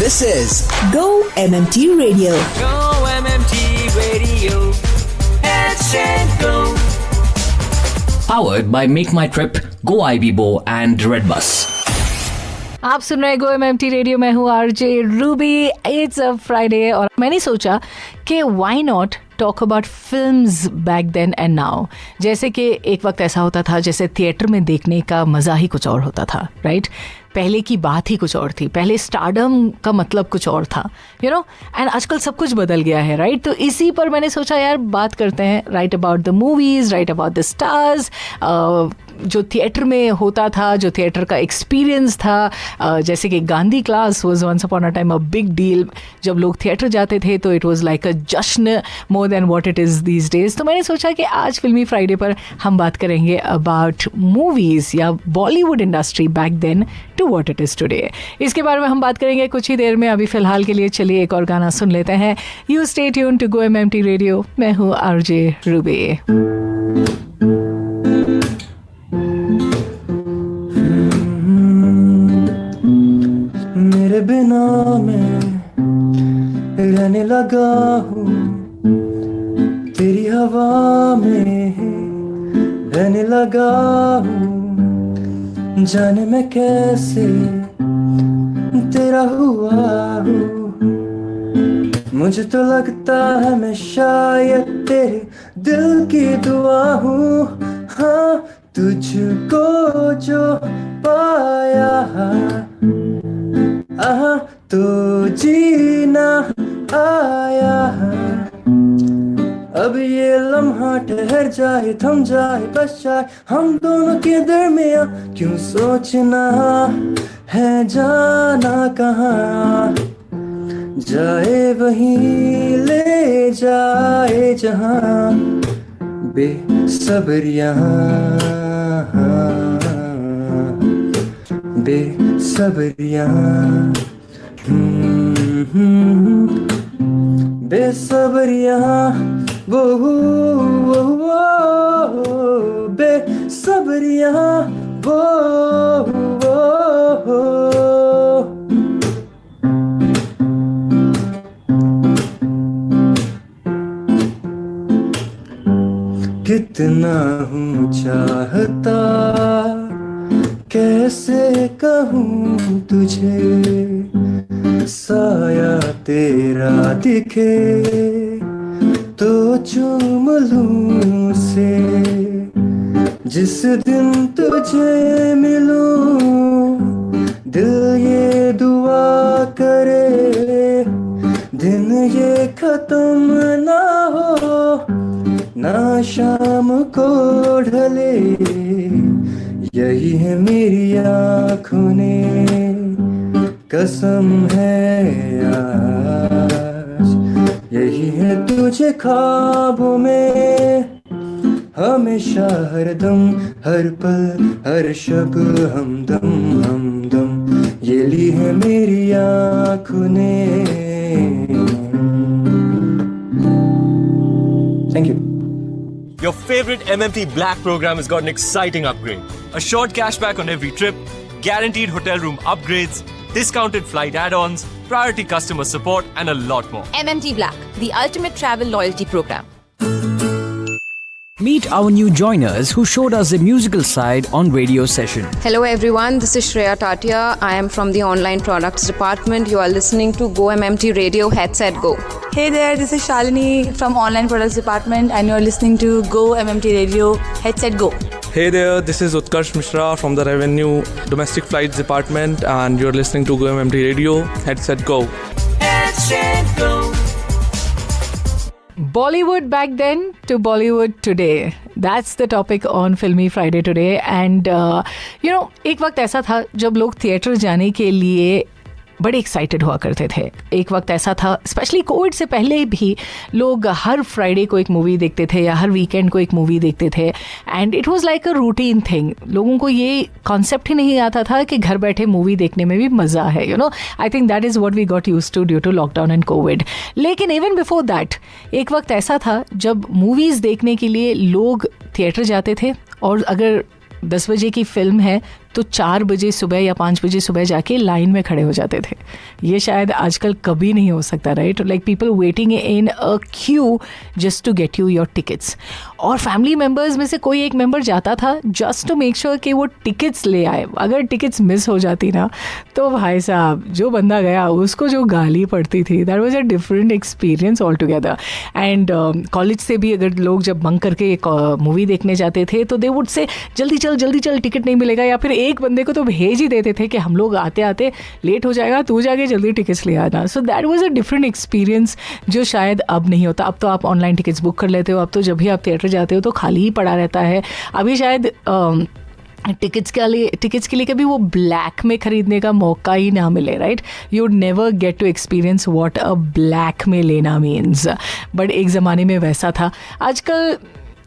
This is Go MMT Radio. Go MMT Radio. Headset Go. Powered by Make My Trip, Go IBBO and Redbus. आप सुन रहे गो MMT radio में हूँ RJ Ruby. It's a Friday और मैंने सोचा कि why not talk about films back then and now. जैसे कि एक वक्त ऐसा होता था जैसे थिएटर में देखने का मज़ा ही कुछ और होता था, राइट? पहले की बात ही कुछ और थी. पहले स्टारडम का मतलब कुछ और था, यू नो. एंड आजकल सब कुछ बदल गया है, राइट? तो इसी पर मैंने सोचा यार बात करते हैं, right about the movies, right about the stars, जो थिएटर में होता था, जो थिएटर का एक्सपीरियंस था. जैसे कि Gandhi class was once upon a time a big deal. जब लोग थिएटर जाते थे तो इट वाज लाइक अ जश्न more than what it is these days. तो मैंने सोचा कि आज फिल्मी फ्राइडे पर हम बात करेंगे अबाउट मूवीज़ या Bollywood industry back then to what it is today. इसके बारे में हम बात करेंगे कुछ ही देर में. अभी फ़िलहाल के लिए चलिए एक और गाना सुन लेते हैं. You stay tune to go MMT radio. मैं हूँ आरजे रूबी. मेरे बिना मैं रहने लगा हूँ, तेरी हवा में रहने लगा हूँ. जाने मैं कैसे तेरा हुआ हूँ. मुझे तो लगता है मैं शायद तेरे दिल की दुआ हूँ. हाँ, तुझको जो पाया तो जीना आया. अब ये लम्हा ठहर जाए, थम जाए, बस जाए हम दोनों के दरमियां. क्यों सोचना है जाना कहाँ, जाए वहीं ले जाए जहाँ. बेसब्रियां बेसब्रियां बेसब्रियां वो बेसब्रियां वो. कितना हूँ चाहता, कैसे कहूँ तुझे, साया तेरा दिखे तो चूम लूं से. जिस दिन तुझे मिलूं दिल ये दुआ करे, दिन ये खत्म ना हो, ना शाम को ढले. यही है मेरी आँखों ने कसम है आज, यही है तुझे ख्वाबों में हमेशा, हरदम, हर पल, हर शब हमदम हमदम. ये ली है मेरी आँखों ने. Thank you. Your favorite MMT Black program has got an exciting upgrade. A short cashback on every trip, guaranteed hotel room upgrades, discounted flight add-ons, priority customer support, and a lot more. MMT Black, the ultimate travel loyalty program. Meet our new joiners who showed us the musical side on radio session. Hello everyone, this is Shreya Tatia. I am from the online products department. You are listening to Go MMT Radio. Headset Go. Hey there, this is Shalini from online products department and you are listening to Go MMT Radio. Headset Go. Hey there, this is Utkarsh Mishra from the Revenue Domestic Flights Department and you're listening to Go MMT Radio. Headset Go. Headset Go. Bollywood back then to Bollywood today. That's the topic on Filmy Friday today. And you know, एक वक्त ऐसा था जब लोग theatre जाने के लिए बड़े एक्साइटेड हुआ करते थे. एक वक्त ऐसा था, स्पेशली कोविड से पहले भी, लोग हर फ्राइडे को एक मूवी देखते थे या हर वीकेंड को एक मूवी देखते थे. And it was like a routine thing. लोगों को ये कॉन्सेप्ट ही नहीं आता था कि घर बैठे मूवी देखने में भी मज़ा है. You know, I think that is what we got used to due to lockdown and covid. लेकिन इवन बिफोर दैट एक वक्त ऐसा था जब मूवीज़ देखने के लिए लोग थिएटर जाते थे और अगर 10 बजे की फिल्म है तो 4 बजे सुबह या 5 बजे सुबह जाके लाइन में खड़े हो जाते थे. ये शायद आजकल कभी नहीं हो सकता, right? Like people waiting in a queue just to get you your tickets. और फैमिली मेम्बर्स में से कोई एक मेम्बर जाता था जस्ट टू मेक श्योर कि वो टिकट्स ले आए. अगर टिकट्स मिस हो जाती ना तो भाई साहब जो बंदा गया उसको जो गाली पड़ती थी, that was a different experience all together. And college से भी अगर लोग जब बंक करके एक मूवी देखने जाते थे तो दे वुड से जल्दी चल टिकट नहीं मिलेगा, या फिर एक बंदे को तो भेज ही देते थे कि हम लोग आते आते लेट हो जाएगा, तू जाके जल्दी टिकट्स ले आना. So that was a different experience जो शायद अब नहीं होता. अब तो आप ऑनलाइन टिकट्स बुक कर लेते हो, अब तो जब भी आप थिएटर जाते हो तो खाली ही पड़ा रहता है. अभी शायद टिकट्स के लिए कभी वो ब्लैक में खरीदने का मौका ही ना मिले, right? You would never get to experience what a black में लेना मीन्स. बट एक ज़माने में वैसा था. आजकल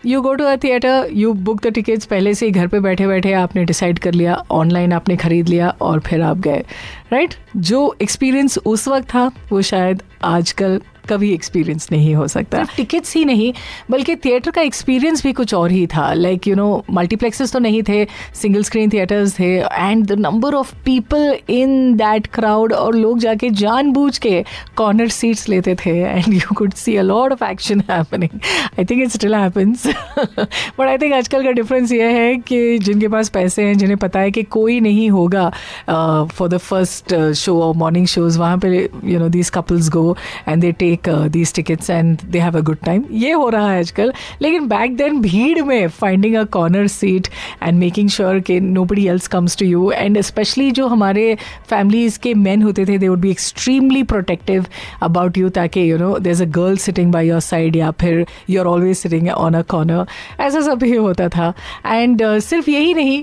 you go to a theatre, you book the tickets, पहले से ही घर पे बैठे बैठे आपने डिसाइड कर लिया, ऑनलाइन आपने ख़रीद लिया और फिर आप गए, राइट? जो एक्सपीरियंस उस वक्त था वो शायद आजकल कभी एक्सपीरियंस नहीं हो सकता. टिकट्स ही नहीं बल्कि थिएटर का एक्सपीरियंस भी कुछ और ही था. लाइक यू नो मल्टीप्लेक्सेस तो नहीं थे, सिंगल स्क्रीन थिएटर्स थे, and the number of people in that crowd, और लोग जाके जानबूझ के कॉर्नर सीट्स लेते थे and you could see a lot of action happening. I think it still happens but I think आजकल का डिफरेंस ये है कि जिनके पास पैसे हैं, जिन्हें पता है कि कोई नहीं होगा फॉर द फर्स्ट शो और मॉर्निंग शोज, वहाँ पे you know these couples go and they take these tickets and they have a good time. ये हो रहा है आजकल. लेकिन back then भीड़ में finding a corner seat and making sure कि nobody else comes to you, and especially जो हमारे families के men होते थे, they would be extremely protective about you ताकि you know there's a girl sitting by your side या फिर you're always sitting on a corner. ऐसा सब ही होता था. And सिर्फ यही नहीं,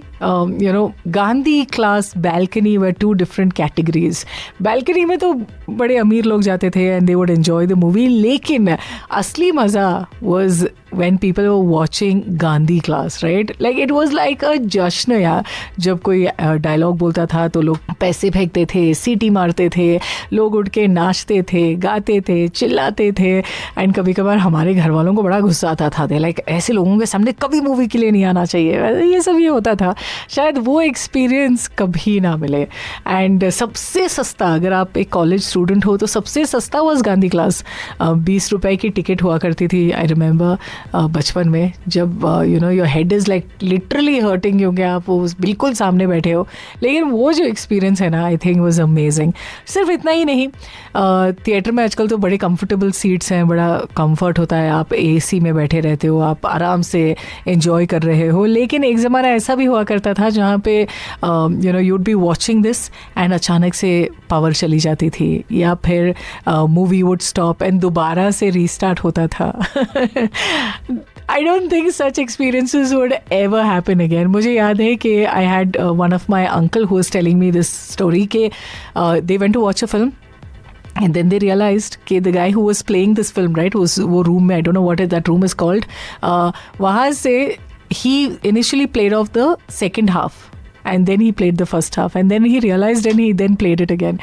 you know Gandhi class, balcony were two different categories. balcony में तो बड़े अमीर लोग जाते थे and they would enjoy the movie, लेकिन असली मजा was when people were watching Gandhi class, right? Like it was like a जश्न यार. जब कोई डायलॉग बोलता था तो लोग पैसे फेंकते थे, सीटी मारते थे, लोग उठ के नाचते थे, गाते थे, चिल्लाते थे. एंड कभी कभार हमारे घर वालों को बड़ा गुस्सा आता था. लाइक ऐसे लोगों के सामने कभी मूवी के लिए नहीं आना चाहिए. ये सब ये होता था. शायद वो एक्सपीरियंस कभी ना मिले. एंड सबसे सस्ता, अगर आप एक कॉलेज स्टूडेंट हो तो सबसे सस्ता वॉज गांधी क्लास. 20 रुपए की टिकट हुआ करती थी. आई रिमेंबर बचपन में, जब you know your head is like literally hurting क्योंकि आप वो बिल्कुल सामने बैठे हो. लेकिन वो जो एक्सपीरियंस है ना, आई थिंक वाज अमेजिंग. सिर्फ इतना ही नहीं, थिएटर में आजकल तो बड़े कंफर्टेबल सीट्स हैं, बड़ा कंफर्ट होता है, आप एसी में बैठे रहते हो, आप आराम से एंजॉय कर रहे हो. लेकिन एक ज़माना ऐसा भी हुआ करता था जहाँ पे you no you'd be watching this and अचानक से पावर चली जाती थी, या फिर मूवी वुड स्टॉप एंड दोबारा से रीस्टार्ट होता था. I don't think such experiences would ever happen again. मुझे याद है कि I had one of my uncle who was telling me this story कि they went to watch a film and then they realized कि the guy who was playing this film, right, वो room में, I don't know what that room is called, वहाँ से he initially played off the second half. And then he played the first half, and then he realized and he then played it again.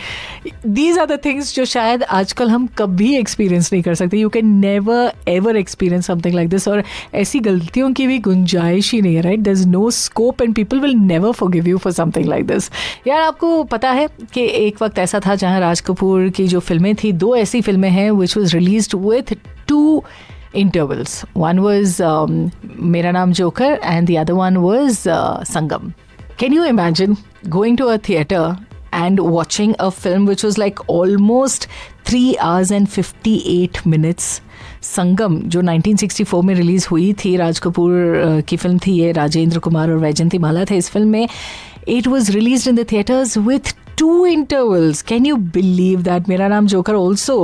These are the things जो शायद आजकल हम कभी experience नहीं कर सकते. You can never ever experience something like this. और ऐसी गलतियों की भी गुंजाइश ही नहीं है, right? There's no scope and people will never forgive you for something like this. यार आपको पता है कि एक वक्त ऐसा था जहाँ राज कपूर की जो फिल्में थी, 2 ऐसी फिल्में हैं which was released with 2 intervals. One was मेरा नाम joker and the other one was Sangam. Can you imagine going to a theater and watching a film which was like almost 3 hours and 58 minutes? संगम जो 1964 में release हुई थी, राज कपूर की film थी ये, राजेंद्र कुमार और वैजयंती माला थे इस फिल्म में. It was released in the theaters with 2 intervals. Can you believe that? मेरा नाम joker also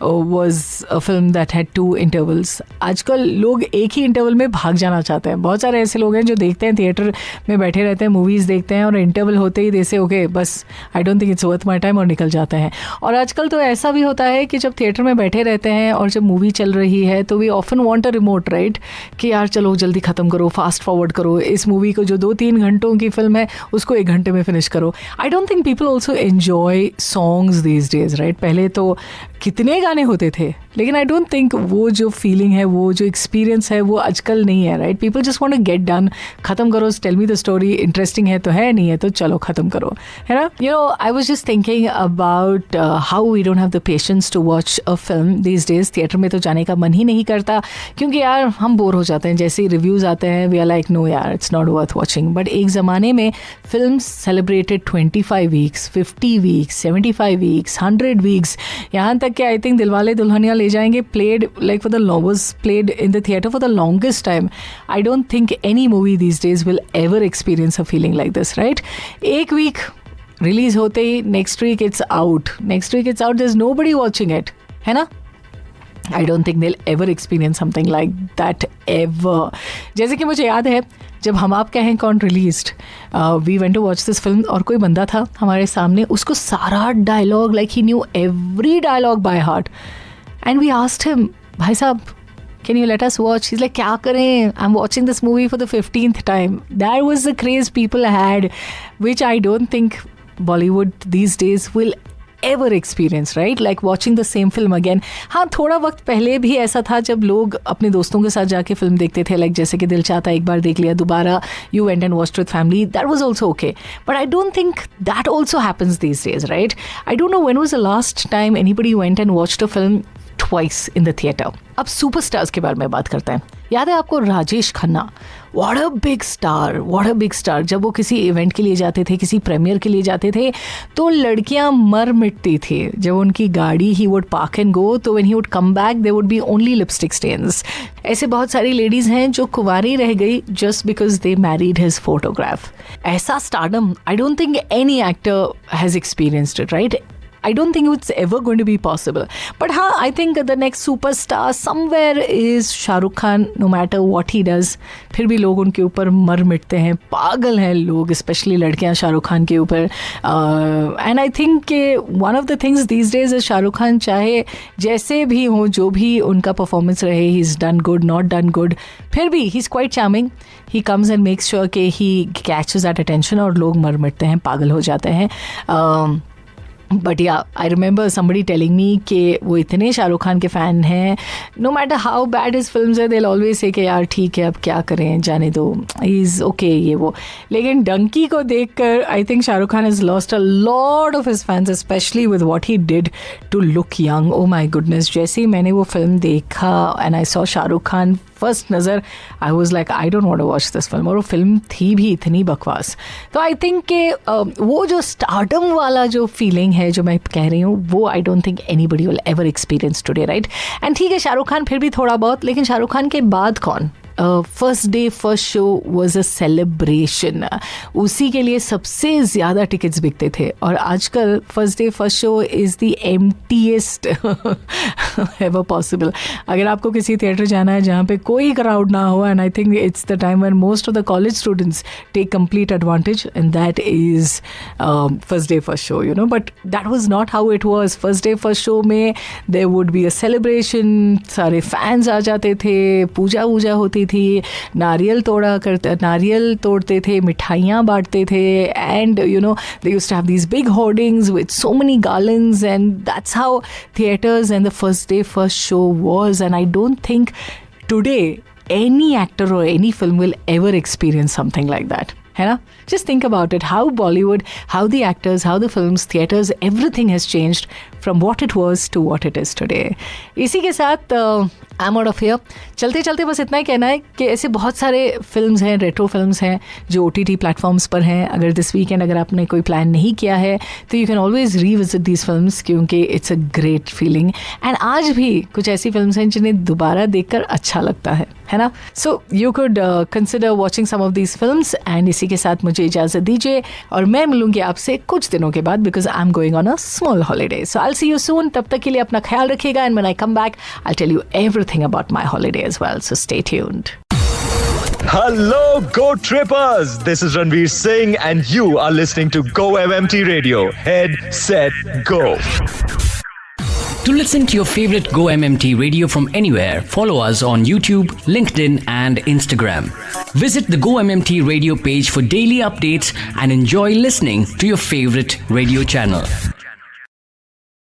was a film that had 2 intervals. आजकल लोग एक ही इंटरवल में भाग जाना चाहते हैं. बहुत सारे ऐसे लोग हैं जो देखते हैं, थिएटर में बैठे रहते हैं, मूवीज़ देखते हैं और इंटरवल होते ही जैसे ओके बस आई don't think it's worth my time और निकल जाते हैं. और आजकल तो ऐसा भी होता है कि जब थिएटर में बैठे रहते हैं और जब मूवी चल रही है तो we often want a remote, right, कि यार चलो जल्दी ख़त्म करो, फास्ट फॉरवर्ड करो इस मूवी को, जो 2-3 घंटों की फिल्म है उसको 1 घंटे में फिनिश करो. आई don't think people also enjoy songs these days, right? पहले तो कितने गाने होते थे, लेकिन आई डोंट थिंक वो जो फीलिंग है, वो जो एक्सपीरियंस है, वो आजकल नहीं है, right? People just want to get done, खत्म करो, tell me the story, interesting है तो है, नहीं है तो चलो खत्म करो, है ना? You know, I was just thinking about how we don't have the patience to watch a film these days. Theatre में तो जाने का मन ही नहीं करता, क्योंकि यार हम बोर हो जाते हैं. जैसे ही रिव्यूज़ आते हैं वी आर लाइक नो यार, it's not worth watching. But एक ज़माने में film celebrated 25 weeks, 50 weeks, 75 weeks, 100 weeks, यहाँ तक कि आई थिंक दिलवाले दुल्हनिया ले जाएंगे played like for the was played in the theater for the longest time. I don't think any movie these days will ever experience a feeling like this, right? एक week release होते ही next week it's out, there's nobody watching it, है ना? I don't think they'll ever experience something like that ever. जैसे कि मुझे याद है जब हम आप कहें कौन released, we went to watch this film और कोई बंदा था हमारे सामने, उसको सारा dialogue, like he knew every dialogue by heart. And we asked him, भाई साहब can you let us watch? He's like, क्या करें? I'm watching this movie for the 15th time. That was the craze people had, which I don't think Bollywood these days will ever experience, right? Like watching the same film again. हाँ, थोड़ा वक्त पहले भी ऐसा था जब लोग अपने दोस्तों के साथ जाके फिल्म देखते थे, like जैसे कि दिल चाहता एक बार देख लिया, दोबारा you went and watched with family. That was also okay. But I don't think that also happens these days, right? I don't know when was the last time anybody went and watched a film twice in the theater. अब superstars के बारे में बात करते हैं. याद है आपको Rajesh Khanna? What a big star, what a big star. जब वो किसी इवेंट के लिए जाते थे, किसी प्रीमियर के लिए जाते थे, तो लड़कियां मर मिटती थी. जब उनकी गाड़ी he would park and go, तो when he would come back there would be only lipstick stains. ऐसे बहुत सारी लेडीज हैं जो कुंवारी रह गई just because they married his photograph. ऐसा stardom I don't think any actor has experienced it, right? I don't think it's ever going to be possible. But हाँ, I think the next superstar somewhere is Shah Rukh Khan, no matter what he does. फिर भी लोग उनके ऊपर मर मिटते हैं, पागल हैं लोग, स्पेशली लड़कियां शाहरुख खान के ऊपर. एंड आई थिंक कि one of the things these days is Shahrukh Khan चाहे जैसे भी हो, जो भी उनका परफॉर्मेंस रहे, he is done good, not done good, फिर भी he is quite charming. He comes and makes sure कि ही कैचेस दैट अटेंशन और लोग मर मिटते हैं, पागल हो जाते हैं. But yeah I remember somebody telling me कि वो इतने शाहरुख खान के फ़ैन हैं, no matter how bad his films है, दे ऑलवेज से कि यार ठीक है अब क्या करें, जाने दो, इज़ ओके ये वो. लेकिन डंकी को देखकर I think Shahrukh Khan has lost a lot of his fans, especially with what he did to look young. Oh my goodness, जैसे ही मैंने वो फिल्म देखा and I saw Shahrukh Khan, first नज़र I was like I don't want to watch this film. और वो film थी भी इतनी बकवास. तो आई थिंक कि वो जो स्टारडम वाला जो फीलिंग है जो मैं कह रही हूँ, वो आई don't think anybody will ever experience today, right? And ठीक है, शाहरुख खान फिर भी थोड़ा बहुत, लेकिन शाहरुख खान के बाद कौन? First day first show was a celebration. उसी के लिए सबसे ज़्यादा टिकट्स बिकते थे. और आजकल first day first show is the emptiest ever possible. अगर आपको किसी थिएटर जाना है जहाँ पे कोई क्राउड ना हो, and I think it's the time when most of the college students take complete advantage, and that is first day first show, you know. But that was not how it was. First day first show में there would be a celebration, सारे fans आ जाते थे, पूजा वूजा होती थी, नारियल तोड़ते थे, मिठाइयाँ बांटते थे, and you know they used to have these big hoardings with so many garlands, and that's how theatres and the first day first show was. And I don't think today any actor or any film will ever experience something like that, है ना? Just think about it, how Bollywood, how the actors, how the films, theatres, everything has changed from what it was to what it is today. इसी के साथ I'm out of here. चलते चलते बस इतना ही कहना है कि ऐसे बहुत सारे फिल्म्स हैं, रेट्रो फिल्म्स हैं जो OTT प्लेटफॉर्म्स पर हैं. अगर दिस वीकेंड अगर आपने कोई प्लान नहीं किया है तो you can always revisit these films, क्योंकि it's a great feeling. And आज भी कुछ ऐसी फिल्म्स हैं जिन्हें दोबारा देखकर अच्छा लगता है ना? So you could consider watching some of these films. And इसी के साथ मुझे इजाज़त दीजिए और मैं मिलूंगी आपसे कुछ दिनों के बाद, because I am going on a small holiday. So I will see you soon. तब तक के लिए अपना ख्याल रखिएगा, and when I come back I will tell you everything about my holiday as well, so stay tuned. Hello, Go Trippers! This is Ranveer Singh and you are listening to Go MMT Radio. Head, set, go! To listen to your favorite Go MMT radio from anywhere, follow us on YouTube, LinkedIn and Instagram. Visit the Go MMT radio page for daily updates and enjoy listening to your favorite radio channel.